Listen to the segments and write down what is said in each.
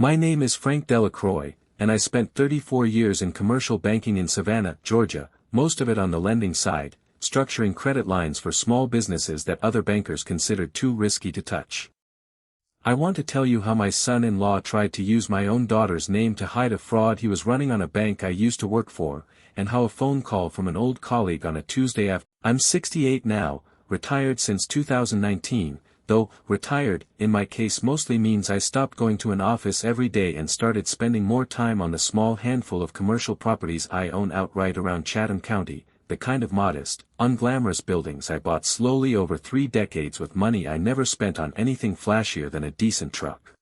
My name is Frank Delacroix, and I spent 34 years in commercial banking in Savannah, Georgia, most of it on the lending side, structuring credit lines for small businesses that other bankers considered too risky to touch. I want to tell you how my son-in-law tried to use my own daughter's name to hide a fraud he was running on a bank I used to work for, and how a phone call from an old colleague on a Tuesday afternoon. I'm 68 now, retired since 2019, though retired, in my case mostly means I stopped going to an office every day and started spending more time on the small handful of commercial properties I own outright around Chatham County, the kind of modest, unglamorous buildings I bought slowly over 3 decades with money I never spent on anything flashier than a decent truck.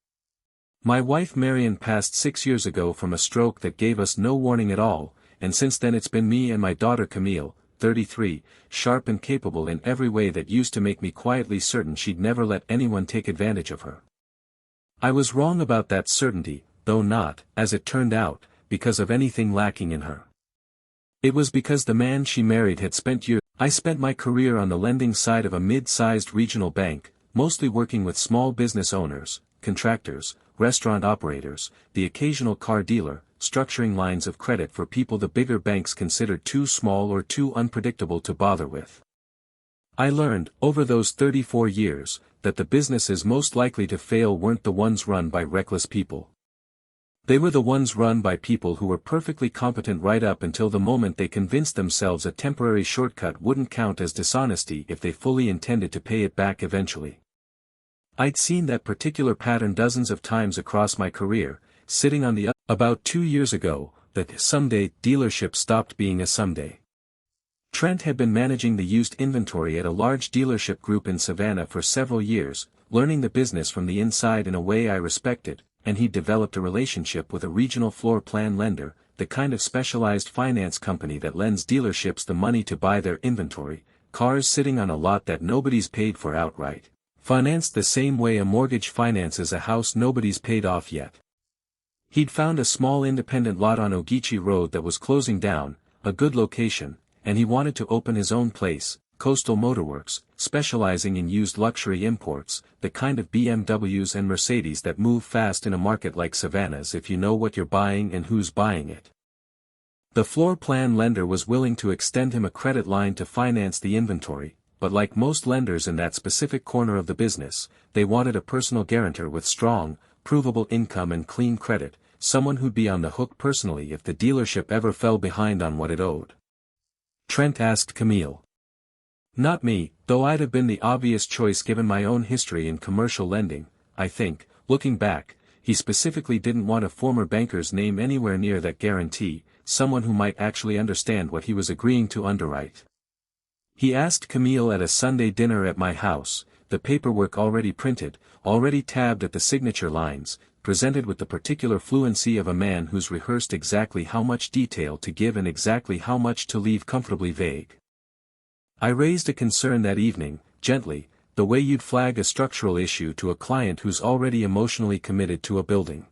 My wife Marion passed 6 years ago from a stroke that gave us no warning at all, and since then it's been me and my daughter Camille, 33, sharp and capable in every way that used to make me quietly certain she'd never let anyone take advantage of her. I was wrong about that certainty, though not, as it turned out, because of anything lacking in her. It was because the man she married had spent years. I spent my career on the lending side of a mid-sized regional bank, mostly working with small business owners, contractors, restaurant operators, the occasional car dealer, structuring lines of credit for people the bigger banks considered too small or too unpredictable to bother with. I learned, over those 34 years, that the businesses most likely to fail weren't the ones run by reckless people. They were the ones run by people who were perfectly competent right up until the moment they convinced themselves a temporary shortcut wouldn't count as dishonesty if they fully intended to pay it back eventually. I'd seen that particular pattern dozens of times across my career, sitting on the about 2 years ago, that someday dealership stopped being a someday. Trent had been managing the used inventory at a large dealership group in Savannah for several years, learning the business from the inside in a way I respected, and he'd developed a relationship with a regional floor plan lender, the kind of specialized finance company that lends dealerships the money to buy their inventory, cars sitting on a lot that nobody's paid for outright, financed the same way a mortgage finances a house nobody's paid off yet. He'd found a small independent lot on Ogeechee Road that was closing down, a good location, and he wanted to open his own place, Coastal Motorworks, specializing in used luxury imports, the kind of BMWs and Mercedes that move fast in a market like Savannah's if you know what you're buying and who's buying it. The floor plan lender was willing to extend him a credit line to finance the inventory, but like most lenders in that specific corner of the business, they wanted a personal guarantor with strong, provable income and clean credit, someone who'd be on the hook personally if the dealership ever fell behind on what it owed. Trent asked Camille. Not me, though I'd have been the obvious choice given my own history in commercial lending. I think, looking back, he specifically didn't want a former banker's name anywhere near that guarantee, someone who might actually understand what he was agreeing to underwrite. He asked Camille at a Sunday dinner at my house, the paperwork already printed, already tabbed at the signature lines, presented with the particular fluency of a man who's rehearsed exactly how much detail to give and exactly how much to leave comfortably vague. I raised a concern that evening, gently, the way you'd flag a structural issue to a client who's already emotionally committed to a building.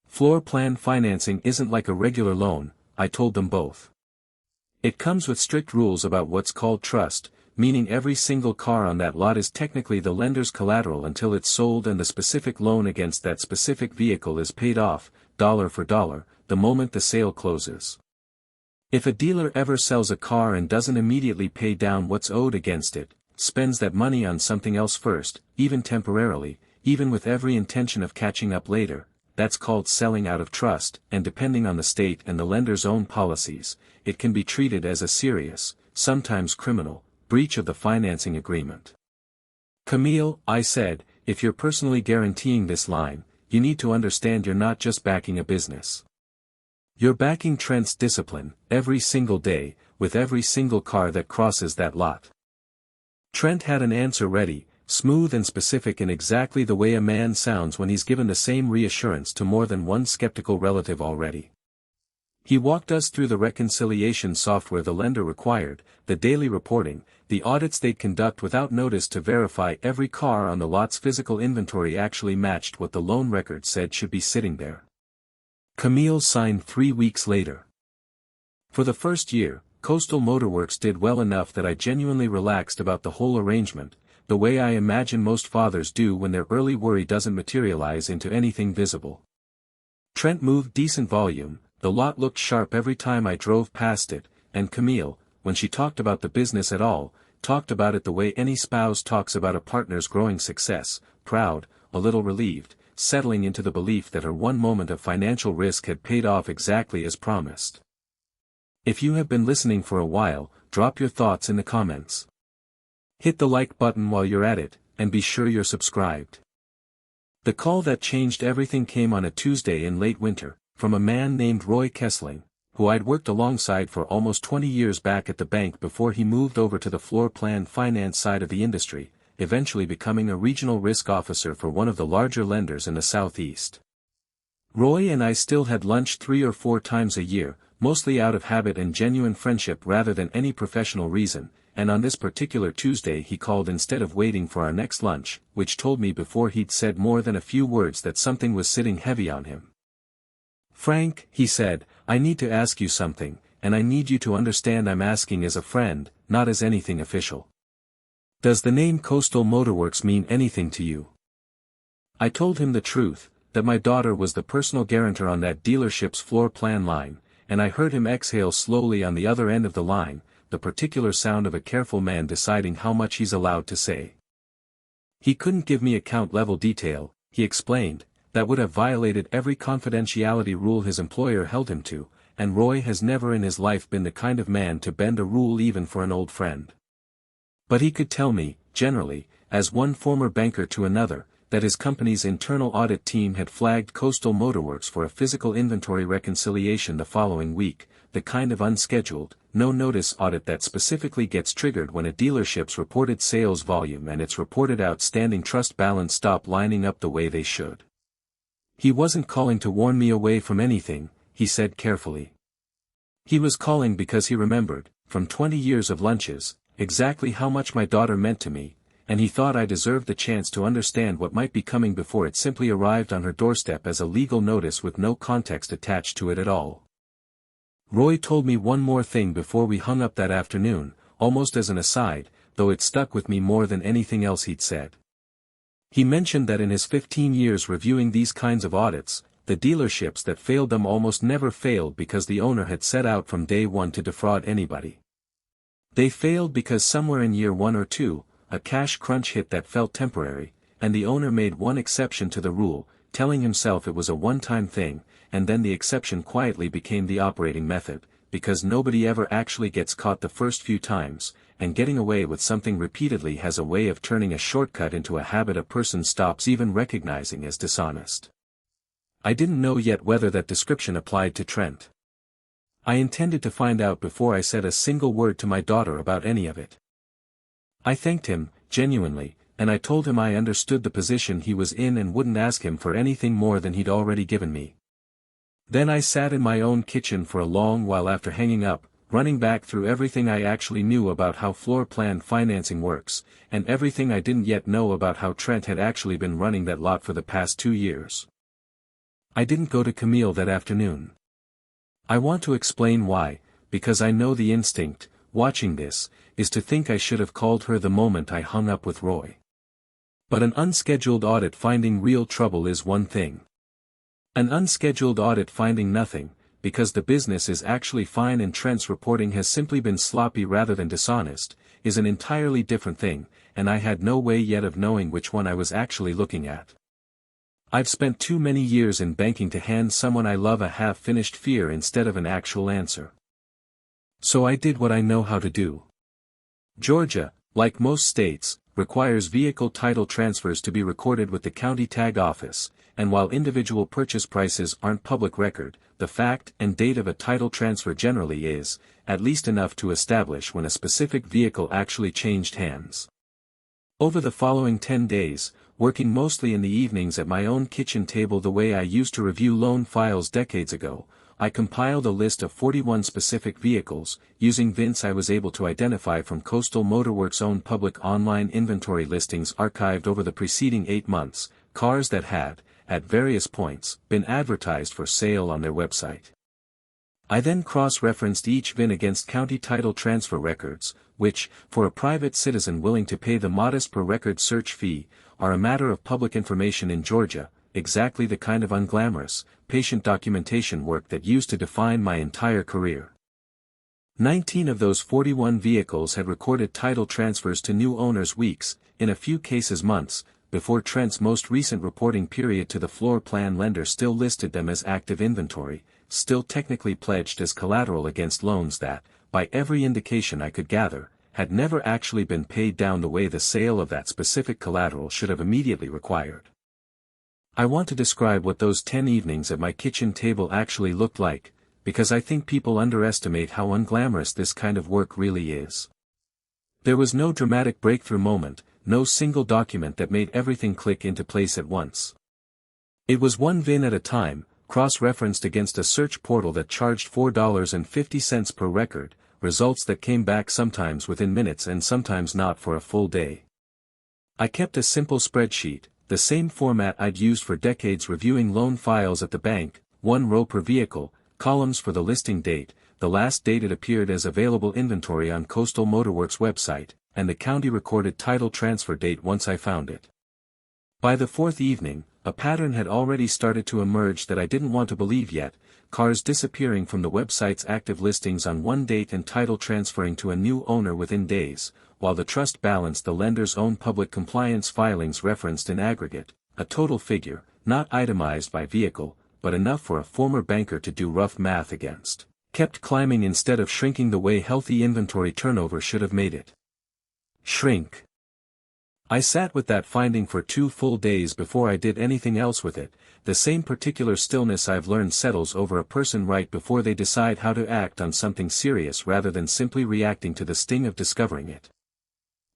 Floor plan financing isn't like a regular loan, I told them both. It comes with strict rules about what's called trust, meaning every single car on that lot is technically the lender's collateral until it's sold and the specific loan against that specific vehicle is paid off, dollar for dollar, the moment the sale closes. If a dealer ever sells a car and doesn't immediately pay down what's owed against it, spends that money on something else first, even temporarily, even with every intention of catching up later, that's called selling out of trust, and depending on the state and the lender's own policies, it can be treated as a serious, sometimes criminal, breach of the financing agreement. Camille, I said, if you're personally guaranteeing this line, you need to understand you're not just backing a business. You're backing Trent's discipline, every single day, with every single car that crosses that lot. Trent had an answer ready, smooth and specific in exactly the way a man sounds when he's given the same reassurance to more than one skeptical relative already. He walked us through the reconciliation software the lender required, the daily reporting, the audits they'd conduct without notice to verify every car on the lot's physical inventory actually matched what the loan record said should be sitting there. Camille signed 3 weeks later. For the first year, Coastal Motorworks did well enough that I genuinely relaxed about the whole arrangement, the way I imagine most fathers do when their early worry doesn't materialize into anything visible. Trent moved decent volume, the lot looked sharp every time I drove past it, and Camille, when she talked about the business at all, talked about it the way any spouse talks about a partner's growing success, proud, a little relieved, settling into the belief that her one moment of financial risk had paid off exactly as promised. If you have been listening for a while, drop your thoughts in the comments. Hit the like button while you're at it, and be sure you're subscribed. The call that changed everything came on a Tuesday in late winter, from a man named Roy Kessling, who I'd worked alongside for almost 20 years back at the bank before he moved over to the floor plan finance side of the industry, eventually becoming a regional risk officer for one of the larger lenders in the Southeast. Roy and I still had lunch 3 or 4 times a year, mostly out of habit and genuine friendship rather than any professional reason, and on this particular Tuesday he called instead of waiting for our next lunch, which told me before he'd said more than a few words that something was sitting heavy on him. "Frank," he said, "I need to ask you something, and I need you to understand I'm asking as a friend, not as anything official. Does the name Coastal Motorworks mean anything to you?" I told him the truth, that my daughter was the personal guarantor on that dealership's floor plan line, and I heard him exhale slowly on the other end of the line, the particular sound of a careful man deciding how much he's allowed to say. He couldn't give me account-level detail, he explained, that would have violated every confidentiality rule his employer held him to, and Roy has never in his life been the kind of man to bend a rule even for an old friend. But he could tell me, generally, as one former banker to another, that his company's internal audit team had flagged Coastal Motorworks for a physical inventory reconciliation the following week, the kind of unscheduled, no-notice audit that specifically gets triggered when a dealership's reported sales volume and its reported outstanding trust balance stop lining up the way they should. He wasn't calling to warn me away from anything, he said carefully. He was calling because he remembered, from 20 years of lunches, exactly how much my daughter meant to me, and he thought I deserved the chance to understand what might be coming before it simply arrived on her doorstep as a legal notice with no context attached to it at all. Roy told me one more thing before we hung up that afternoon, almost as an aside, though it stuck with me more than anything else he'd said. He mentioned that in his 15 years reviewing these kinds of audits, the dealerships that failed them almost never failed because the owner had set out from day one to defraud anybody. They failed because somewhere in year 1 or 2, a cash crunch hit that felt temporary, and the owner made one exception to the rule, telling himself it was a one-time thing, and then the exception quietly became the operating method, because nobody ever actually gets caught the first few times, and getting away with something repeatedly has a way of turning a shortcut into a habit a person stops even recognizing as dishonest. I didn't know yet whether that description applied to Trent. I intended to find out before I said a single word to my daughter about any of it. I thanked him, genuinely, and I told him I understood the position he was in and wouldn't ask him for anything more than he'd already given me. Then I sat in my own kitchen for a long while after hanging up, running back through everything I actually knew about how floor plan financing works, and everything I didn't yet know about how Trent had actually been running that lot for the past 2 years. I didn't go to Camille that afternoon. I want to explain why, because I know the instinct, watching this, is to think I should have called her the moment I hung up with Roy. But an unscheduled audit finding real trouble is one thing. An unscheduled audit finding nothing, because the business is actually fine and Trent's reporting has simply been sloppy rather than dishonest, is an entirely different thing, and I had no way yet of knowing which one I was actually looking at. I've spent too many years in banking to hand someone I love a half-finished fear instead of an actual answer. So I did what I know how to do. Georgia, like most states, requires vehicle title transfers to be recorded with the county tag office, and while individual purchase prices aren't public record, the fact and date of a title transfer generally is, at least enough to establish when a specific vehicle actually changed hands. Over the following 10 days, working mostly in the evenings at my own kitchen table the way I used to review loan files decades ago, I compiled a list of 41 specific vehicles, using VINs I was able to identify from Coastal Motorworks' own public online inventory listings archived over the preceding 8 months, cars that had, at various points, been advertised for sale on their website. I then cross-referenced each VIN against county title transfer records, which, for a private citizen willing to pay the modest per-record search fee, are a matter of public information in Georgia, exactly the kind of unglamorous, patient documentation work that used to define my entire career. 19 of those 41 vehicles had recorded title transfers to new owners weeks, in a few cases months, before Trent's most recent reporting period to the floor plan lender still listed them as active inventory, still technically pledged as collateral against loans that, by every indication I could gather, had never actually been paid down the way the sale of that specific collateral should have immediately required. I want to describe what those 10 evenings at my kitchen table actually looked like, because I think people underestimate how unglamorous this kind of work really is. There was no dramatic breakthrough moment, no single document that made everything click into place at once. It was one VIN at a time, cross-referenced against a search portal that charged $4.50 per record, results that came back sometimes within minutes and sometimes not for a full day. I kept a simple spreadsheet, the same format I'd used for decades reviewing loan files at the bank, 1 row per vehicle, columns for the listing date, the last date it appeared as available inventory on Coastal Motorworks website, and the county recorded title transfer date once I found it. By the 4th evening, a pattern had already started to emerge that I didn't want to believe yet, cars disappearing from the website's active listings on one date and title transferring to a new owner within days, while the trust balanced the lender's own public compliance filings referenced in aggregate, a total figure, not itemized by vehicle, but enough for a former banker to do rough math against, kept climbing instead of shrinking the way healthy inventory turnover should have made it. Shrink. I sat with that finding for 2 full days before I did anything else with it, the same particular stillness I've learned settles over a person right before they decide how to act on something serious rather than simply reacting to the sting of discovering it.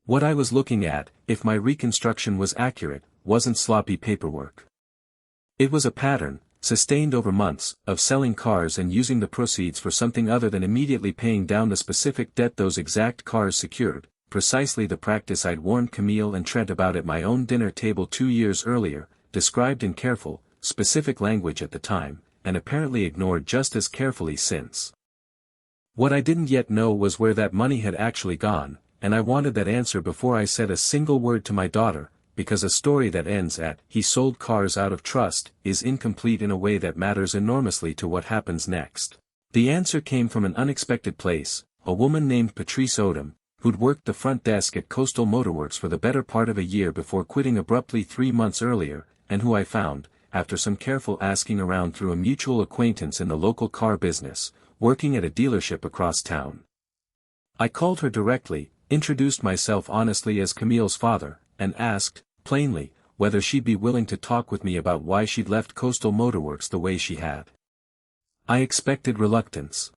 What I was looking at, if my reconstruction was accurate, wasn't sloppy paperwork. It was a pattern, sustained over months, of selling cars and using the proceeds for something other than immediately paying down the specific debt those exact cars secured, precisely the practice I'd warned Camille and Trent about at my own dinner table 2 years earlier, described in careful, specific language at the time, and apparently ignored just as carefully since. What I didn't yet know was where that money had actually gone, and I wanted that answer before I said a single word to my daughter, because a story that ends at "he sold cars out of trust" is incomplete in a way that matters enormously to what happens next. The answer came from an unexpected place, a woman named Patrice Odom, who'd worked the front desk at Coastal Motorworks for the better part of a year before quitting abruptly 3 months earlier, and who I found, after some careful asking around through a mutual acquaintance in the local car business, working at a dealership across town. I called her directly, introduced myself honestly as Camille's father, and asked, plainly, whether she'd be willing to talk with me about why she'd left Coastal Motorworks the way she had. I expected reluctance.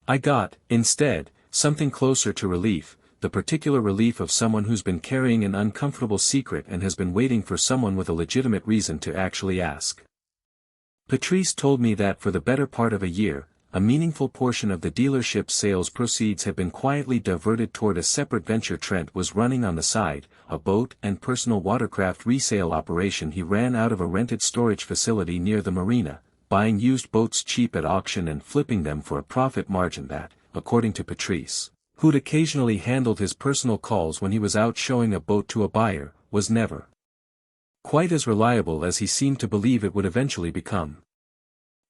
I got, instead, something closer to relief, the particular relief of someone who's been carrying an uncomfortable secret and has been waiting for someone with a legitimate reason to actually ask. Patrice told me that for the better part of a year, a meaningful portion of the dealership's sales proceeds had been quietly diverted toward a separate venture Trent was running on the side, a boat and personal watercraft resale operation he ran out of a rented storage facility near the marina, buying used boats cheap at auction and flipping them for a profit margin that, according to Patrice, who'd occasionally handled his personal calls when he was out showing a boat to a buyer, was never quite as reliable as he seemed to believe it would eventually become.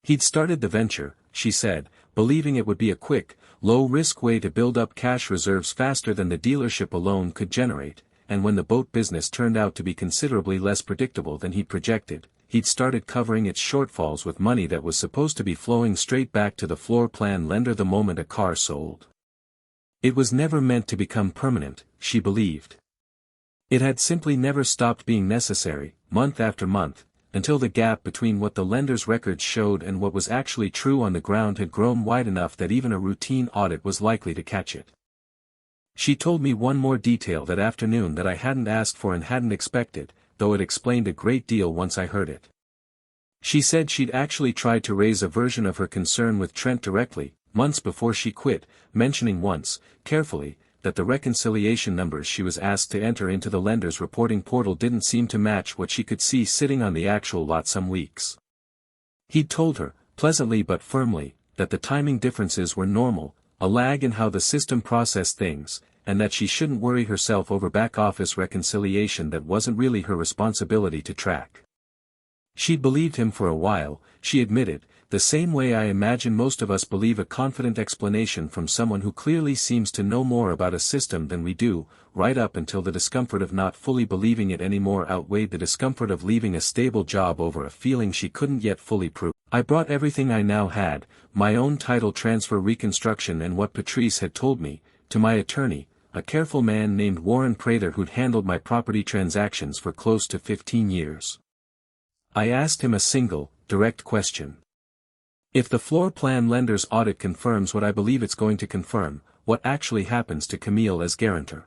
He'd started the venture, she said, believing it would be a quick, low-risk way to build up cash reserves faster than the dealership alone could generate, and when the boat business turned out to be considerably less predictable than he'd projected, he'd started covering its shortfalls with money that was supposed to be flowing straight back to the floor plan lender the moment a car sold. It was never meant to become permanent, she believed. It had simply never stopped being necessary, month after month, until the gap between what the lender's records showed and what was actually true on the ground had grown wide enough that even a routine audit was likely to catch it. She told me one more detail that afternoon that I hadn't asked for and hadn't expected, though it explained a great deal once I heard it. She said she'd actually tried to raise a version of her concern with Trent directly, months before she quit, mentioning once, carefully, that the reconciliation numbers she was asked to enter into the lender's reporting portal didn't seem to match what she could see sitting on the actual lot some weeks. He'd told her, pleasantly but firmly, that the timing differences were normal, a lag in how the system processed things, and that she shouldn't worry herself over back-office reconciliation that wasn't really her responsibility to track. She'd believed him for a while, she admitted, the same way I imagine most of us believe a confident explanation from someone who clearly seems to know more about a system than we do, right up until the discomfort of not fully believing it anymore outweighed the discomfort of leaving a stable job over a feeling she couldn't yet fully prove. I brought everything I now had, my own title transfer reconstruction and what Patrice had told me, to my attorney, a careful man named Warren Prater who'd handled my property transactions for close to 15 years. I asked him a single, direct question. If the floor plan lender's audit confirms what I believe it's going to confirm, what actually happens to Camille as guarantor?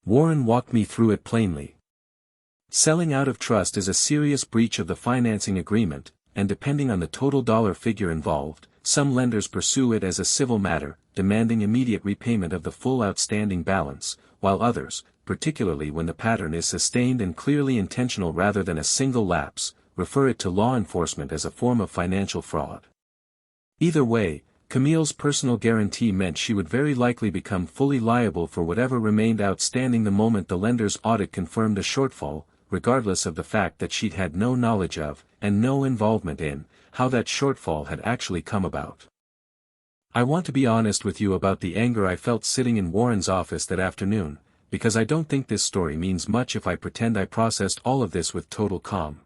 Warren walked me through it plainly. Selling out of trust is a serious breach of the financing agreement, and depending on the total dollar figure involved, some lenders pursue it as a civil matter, demanding immediate repayment of the full outstanding balance, while others, particularly when the pattern is sustained and clearly intentional rather than a single lapse, refer it to law enforcement as a form of financial fraud. Either way, Camille's personal guarantee meant she would very likely become fully liable for whatever remained outstanding the moment the lender's audit confirmed a shortfall, regardless of the fact that she'd had no knowledge of, and no involvement in, how that shortfall had actually come about. I want to be honest with you about the anger I felt sitting in Warren's office that afternoon, because I don't think this story means much if I pretend I processed all of this with total calm.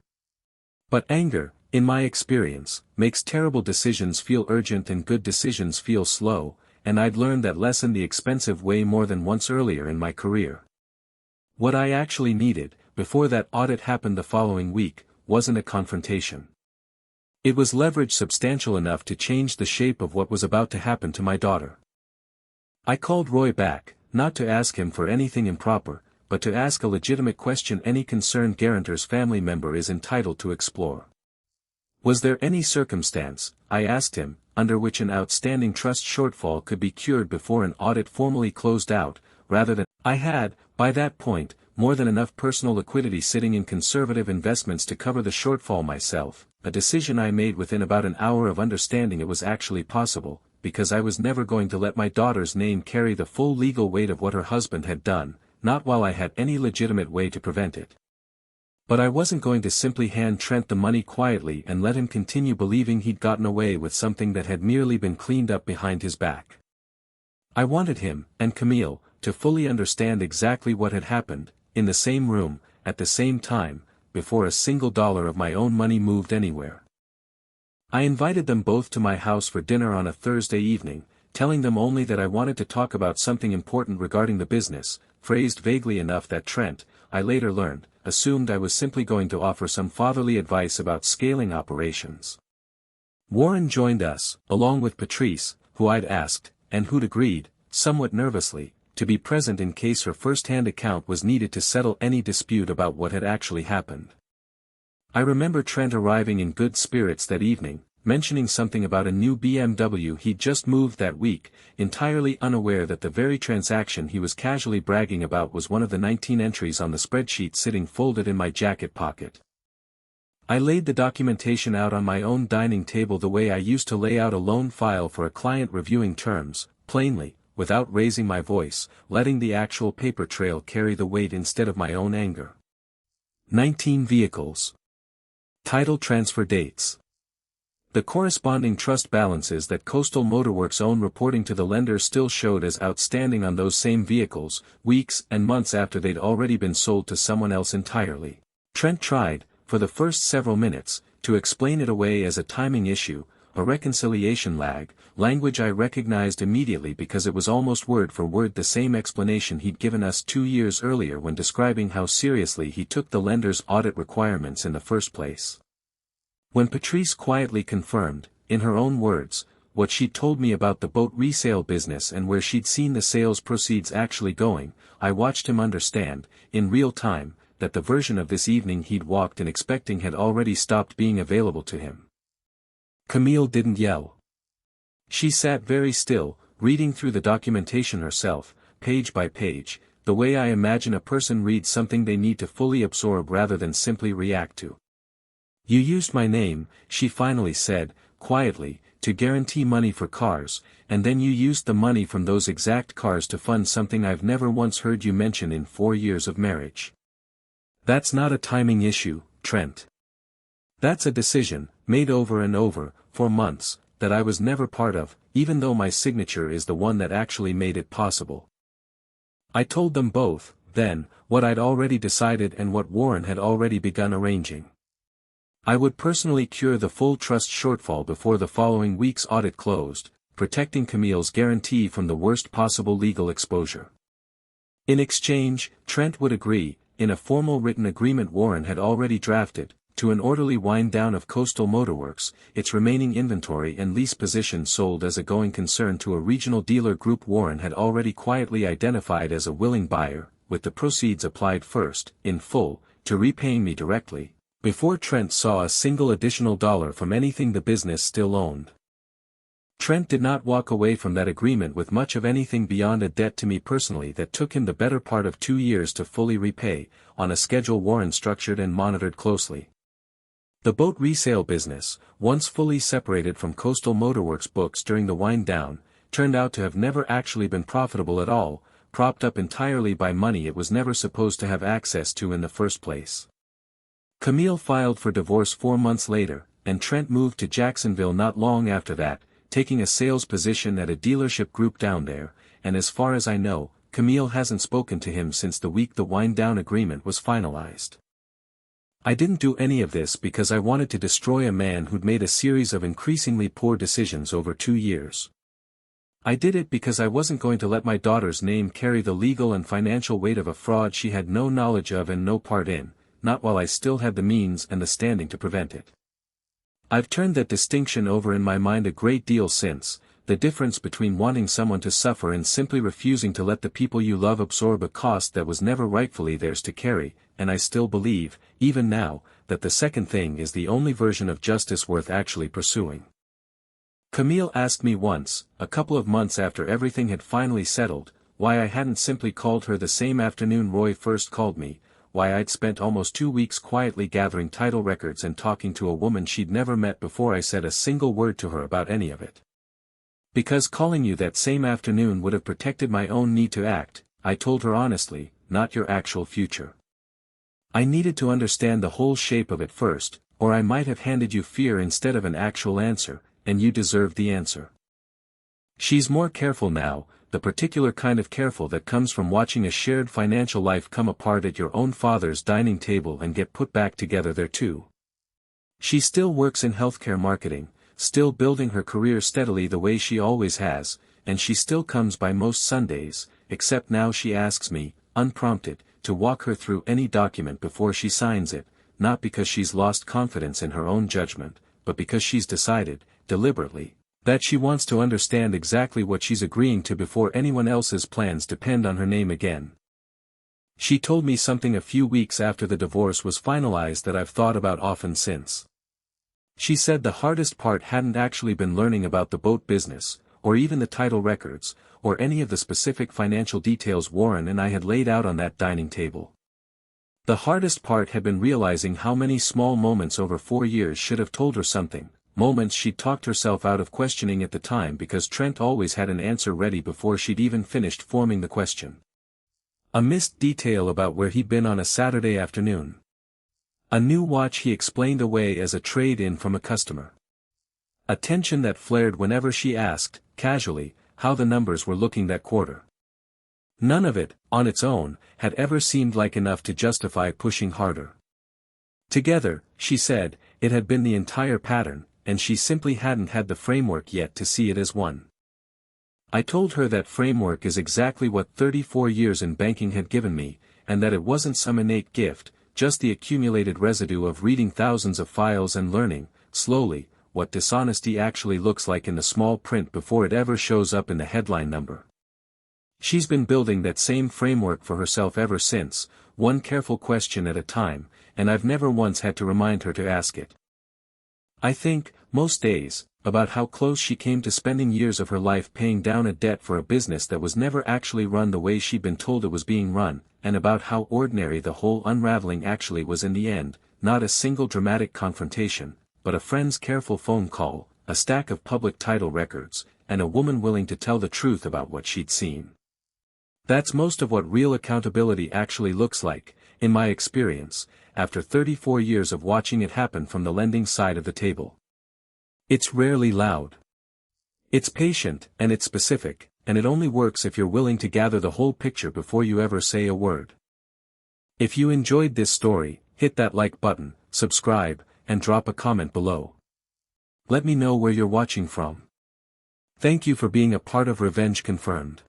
But anger, in my experience, makes terrible decisions feel urgent and good decisions feel slow, and I'd learned that lesson the expensive way more than once earlier in my career. What I actually needed, before that audit happened the following week, wasn't a confrontation. It was leverage substantial enough to change the shape of what was about to happen to my daughter. I called Roy back, not to ask him for anything improper, but to ask a legitimate question any concerned guarantor's family member is entitled to explore. Was there any circumstance, I asked him, under which an outstanding trust shortfall could be cured before an audit formally closed out, rather than, I had, by that point, more than enough personal liquidity sitting in conservative investments to cover the shortfall myself, a decision I made within about an hour of understanding it was actually possible, because I was never going to let my daughter's name carry the full legal weight of what her husband had done, not while I had any legitimate way to prevent it. But I wasn't going to simply hand Trent the money quietly and let him continue believing he'd gotten away with something that had merely been cleaned up behind his back. I wanted him, and Camille, to fully understand exactly what had happened, in the same room, at the same time, before a single dollar of my own money moved anywhere. I invited them both to my house for dinner on a Thursday evening, telling them only that I wanted to talk about something important regarding the business, phrased vaguely enough that Trent, I later learned, assumed I was simply going to offer some fatherly advice about scaling operations. Warren joined us, along with Patrice, who I'd asked, and who'd agreed, somewhat nervously, to be present in case her first-hand account was needed to settle any dispute about what had actually happened. I remember Trent arriving in good spirits that evening, mentioning something about a new BMW he'd just moved that week, entirely unaware that the very transaction he was casually bragging about was one of the 19 entries on the spreadsheet sitting folded in my jacket pocket. I laid the documentation out on my own dining table the way I used to lay out a loan file for a client reviewing terms, plainly, without raising my voice, letting the actual paper trail carry the weight instead of my own anger. 19 vehicles. Title transfer dates. The corresponding trust balances that Coastal Motorworks own reporting to the lender still showed as outstanding on those same vehicles, weeks and months after they'd already been sold to someone else entirely. Trent tried, for the first several minutes, to explain it away as a timing issue, a reconciliation lag, language I recognized immediately because it was almost word for word the same explanation he'd given us 2 years earlier when describing how seriously he took the lender's audit requirements in the first place. When Patrice quietly confirmed, in her own words, what she'd told me about the boat resale business and where she'd seen the sales proceeds actually going, I watched him understand, in real time, that the version of this evening he'd walked in expecting had already stopped being available to him. Camille didn't yell. She sat very still, reading through the documentation herself, page by page, the way I imagine a person reads something they need to fully absorb rather than simply react to. You used my name, she finally said, quietly, to guarantee money for cars, and then you used the money from those exact cars to fund something I've never once heard you mention in 4 years of marriage. That's not a timing issue, Trent. That's a decision, made over and over, for months, that I was never part of, even though my signature is the one that actually made it possible. I told them both, then, what I'd already decided and what Warren had already begun arranging. I would personally cure the full trust shortfall before the following week's audit closed, protecting Camille's guarantee from the worst possible legal exposure. In exchange, Trent would agree, in a formal written agreement Warren had already drafted, to an orderly wind-down of Coastal Motorworks, its remaining inventory and lease position sold as a going concern to a regional dealer group Warren had already quietly identified as a willing buyer, with the proceeds applied first, in full, to repaying me directly, before Trent saw a single additional dollar from anything the business still owned. Trent did not walk away from that agreement with much of anything beyond a debt to me personally that took him the better part of 2 years to fully repay, on a schedule Warren structured and monitored closely. The boat resale business, once fully separated from Coastal Motorworks books during the wind-down, turned out to have never actually been profitable at all, propped up entirely by money it was never supposed to have access to in the first place. Camille filed for divorce 4 months later, and Trent moved to Jacksonville not long after that, taking a sales position at a dealership group down there, and as far as I know, Camille hasn't spoken to him since the week the wind-down agreement was finalized. I didn't do any of this because I wanted to destroy a man who'd made a series of increasingly poor decisions over 2 years. I did it because I wasn't going to let my daughter's name carry the legal and financial weight of a fraud she had no knowledge of and no part in, not while I still had the means and the standing to prevent it. I've turned that distinction over in my mind a great deal since, the difference between wanting someone to suffer and simply refusing to let the people you love absorb a cost that was never rightfully theirs to carry, and I still believe, even now, that the second thing is the only version of justice worth actually pursuing. Camille asked me once, a couple of months after everything had finally settled, why I hadn't simply called her the same afternoon Roy first called me, why I'd spent almost 2 weeks quietly gathering title records and talking to a woman she'd never met before I said a single word to her about any of it. Because calling you that same afternoon would have protected my own need to act, I told her honestly, not your actual future. I needed to understand the whole shape of it first, or I might have handed you fear instead of an actual answer, and you deserved the answer. She's more careful now, the particular kind of careful that comes from watching a shared financial life come apart at your own father's dining table and get put back together there too. She still works in healthcare marketing, still building her career steadily the way she always has, and she still comes by most Sundays, except now she asks me, unprompted, to walk her through any document before she signs it, not because she's lost confidence in her own judgment, but because she's decided, deliberately, that she wants to understand exactly what she's agreeing to before anyone else's plans depend on her name again. She told me something a few weeks after the divorce was finalized that I've thought about often since. She said the hardest part hadn't actually been learning about the boat business, or even the title records, or any of the specific financial details Warren and I had laid out on that dining table. The hardest part had been realizing how many small moments over 4 years should have told her something, moments she'd talked herself out of questioning at the time because Trent always had an answer ready before she'd even finished forming the question. A missed detail about where he'd been on a Saturday afternoon. A new watch he explained away as a trade-in from a customer. A tension that flared whenever she asked, casually, how the numbers were looking that quarter. None of it, on its own, had ever seemed like enough to justify pushing harder. Together, she said, it had been the entire pattern, and she simply hadn't had the framework yet to see it as one. I told her that framework is exactly what 34 years in banking had given me, and that it wasn't some innate gift, just the accumulated residue of reading thousands of files and learning, slowly, what dishonesty actually looks like in the small print before it ever shows up in the headline number. She's been building that same framework for herself ever since, one careful question at a time, and I've never once had to remind her to ask it. I think, most days, about how close she came to spending years of her life paying down a debt for a business that was never actually run the way she'd been told it was being run, and about how ordinary the whole unraveling actually was in the end, not a single dramatic confrontation, but a friend's careful phone call, a stack of public title records, and a woman willing to tell the truth about what she'd seen. That's most of what real accountability actually looks like, in my experience, after 34 years of watching it happen from the lending side of the table. It's rarely loud. It's patient, and it's specific, and it only works if you're willing to gather the whole picture before you ever say a word. If you enjoyed this story, hit that like button, subscribe, and drop a comment below. Let me know where you're watching from. Thank you for being a part of Revenge Confirmed.